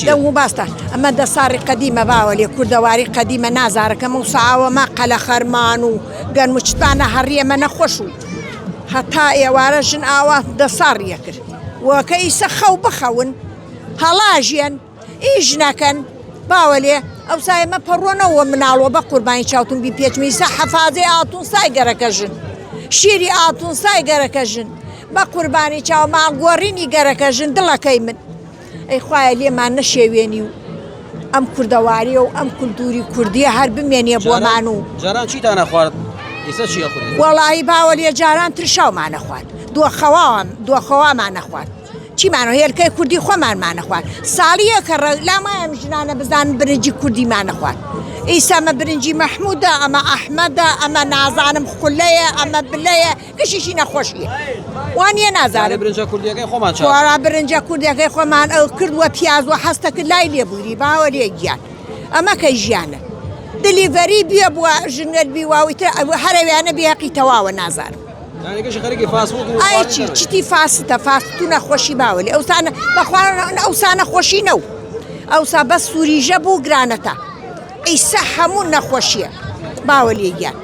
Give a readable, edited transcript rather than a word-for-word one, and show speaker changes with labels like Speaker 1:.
Speaker 1: دەم باستە ئەمە دەساری قەدیمە باوەلێ کوردەواری قەدیمە نازارەکەم و ساوەمە قەلە خەرمان و گەرموچتانە هەڕیەمە نەخۆش و هەتا ئێوارە ژن ئاوا دەساڕیە کرد وەکە ئیسە خەو بخەون هەڵاژیان ئیش نەکەن باوەلێ ئەو سایمە پەڕۆنەوە مناڵۆ بە قوربانی چاوتون بی پێچمیسە حەفازێ ئاتون سای گەرەکەژن شیری ئاتون سای گەرەکەژن بە قوربانی چاو ماڵگۆڕینی گەرەکەژن دڵەکەی من ئەی خوایە لێمان نەشێوێنی و ئەم کوردەواریە و ئەم کولتوری کوردیە هەر بمێنێ بۆمان و
Speaker 2: جاران چیتان نەخوارد ئێستا چی ئەخورێت؟
Speaker 1: وەڵاهی باوەلێ جاران ترشاومان نەخوارد دۆخەوامان نەخوارد چیمانە هێلکەی کوردی خۆمانمان نەخوارد ساڵیە کە لامایەم ژنانە بزانن برنجی کوردیمان نەخوارد ئیسا ئەمە برنجی مەحموودە ئەمە ئەحمەدە ئەمە نازانم خولەیە ئەمە بلەیە گشتیشی نەخۆشیە وانە نازانم
Speaker 2: برنجە کوردیەکەی خۆمان
Speaker 1: وارا برنجە کوردیەکەی خۆمان ئەو کردووە پیاز و هەستە کرد لای لێبووری باوەلێ گیان ئەمە کەی ژیانە دلیڤەری بێ بووە ژنەر بیواویتە هەرەویانە بێقی تەواوە نازانم ئای چیتی فاستە فاست و نەخۆشی باوەلێ ئەوسانە بەخوارن ئەوسانە خۆشی نەو ئەوسا بە سووریژە بوو گرانەتە ئیسە هەموو نەخۆشیە باوەلێ گیان